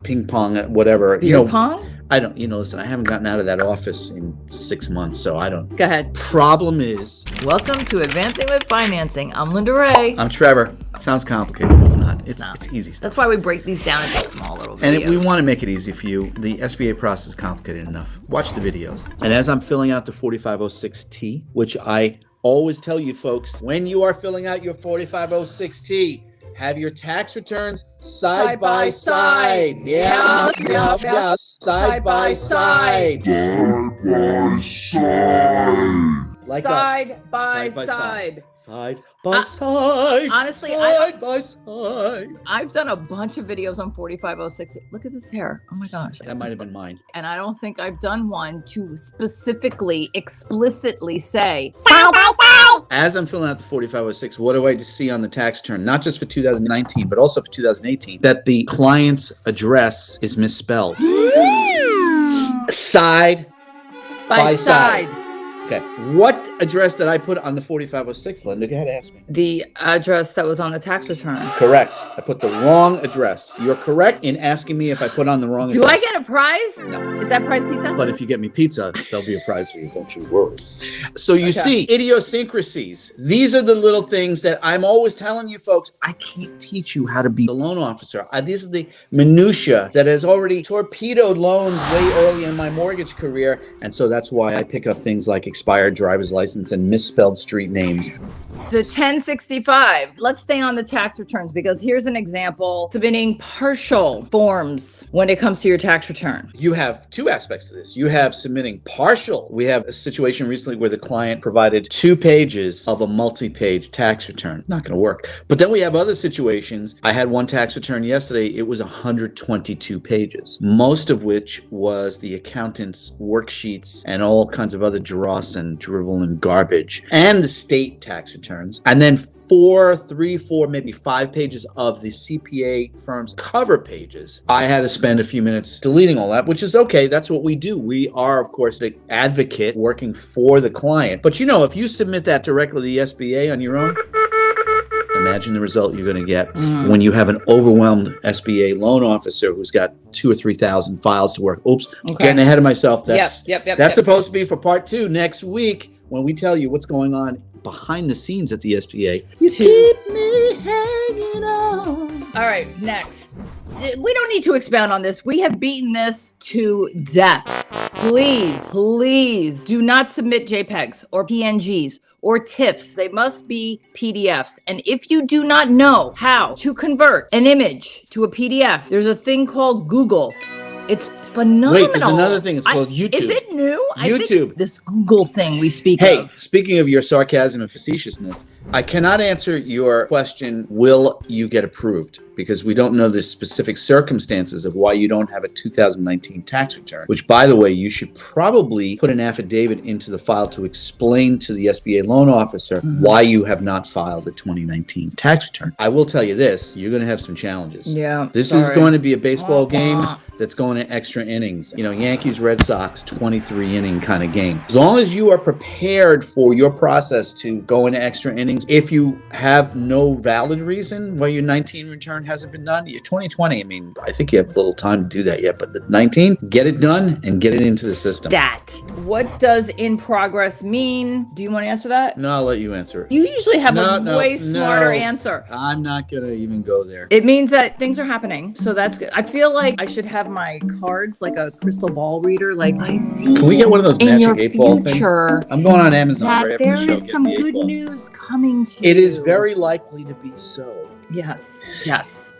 ping pong, whatever. Beer pong? I don't, listen, I haven't gotten out of that office in 6 months, so I don't. Go ahead. Problem is. Welcome to Advancing with Financing. I'm Linda Ray. I'm Trevor. Sounds complicated. It's not. It's easy stuff. That's why we break these down into small little videos. And we want to make it easy for you. The SBA process is complicated enough. Watch the videos. And as I'm filling out the 4506T, which I always tell you folks, when you are filling out your 4506T, have your tax returns side by side. Yes. Side by side. Like side by side. Side by side. Honestly, side by side. I've done a bunch of videos on 4506. Look at this hair. Oh my gosh. That might have been mine. And I don't think I've done one to specifically, explicitly say side by side. As I'm filling out the 4506, what do I see on the tax return? Not just for 2019, but also for 2018, that the client's address is misspelled. Side by side. Okay. What address did I put on the 4506, Linda? Go ahead and ask me. The address that was on the tax return. Correct. I put the wrong address. You're correct in asking me if I put on the wrong address. Do I get a prize? No. Is that prize pizza? But if you get me pizza, there'll be a prize for you. Don't you worry. So you see, idiosyncrasies. These are the little things that I'm always telling you folks, I can't teach you how to be a loan officer. These are the minutia that has already torpedoed loans way early in my mortgage career. And so that's why I pick up things like expired driver's license and misspelled street names. The 1065. Let's stay on the tax returns because here's an example. Submitting partial forms when it comes to your tax return. You have two aspects to this. You have submitting partial. We have a situation recently where the client provided 2 pages of a multi-page tax return. Not going to work. But then we have other situations. I had one tax return yesterday. It was 122 pages, most of which was the accountant's worksheets and all kinds of other dross and drivel and garbage, and the state tax returns, and then 4, maybe 5 pages of the CPA firm's cover pages. I had to spend a few minutes deleting all that, which is okay. That's what we do. We are, of course, the advocate working for the client. But if you submit that directly to the SBA on your own, imagine the result you're going to get when you have an overwhelmed SBA loan officer who's got 2,000 or 3,000 files to work. Oops, getting ahead of myself. That's supposed to be for part 2 next week when we tell you what's going on behind the scenes at the SBA. You keep me hanging on. All right, next. We don't need to expound on this. We have beaten this to death. Please do not submit JPEGs or PNGs or TIFFs. They must be PDFs. And if you do not know how to convert an image to a PDF, there's a thing called Google. It's phenomenal. Wait, there's another thing. It's called YouTube. Is it new? YouTube. This Google thing we speak of. Hey, speaking of your sarcasm and facetiousness, I cannot answer your question, will you get approved? Because we don't know the specific circumstances of why you don't have a 2019 tax return, which, by the way, you should probably put an affidavit into the file to explain to the SBA loan officer why you have not filed a 2019 tax return. I will tell you this, you're going to have some challenges. Yeah. This is going to be a baseball game that's going to extra innings. Yankees, Red Sox, 23 inning kind of game. As long as you are prepared for your process to go into extra innings, if you have no valid reason why your 19 return hasn't been done, your 2020, I think you have a little time to do that yet, but the 19, get it done and get it into the system. What does in progress mean? Do you want to answer that? No, I'll let you answer it. You usually have a way smarter answer. I'm not going to even go there. It means that things are happening, so that's good. I feel like I should have my cards like a crystal ball reader. Like, I see. Can we get one of those magic 8-ball things? I'm going on Amazon right after the show. There is some good news coming to you. It is very likely to be so. Yes.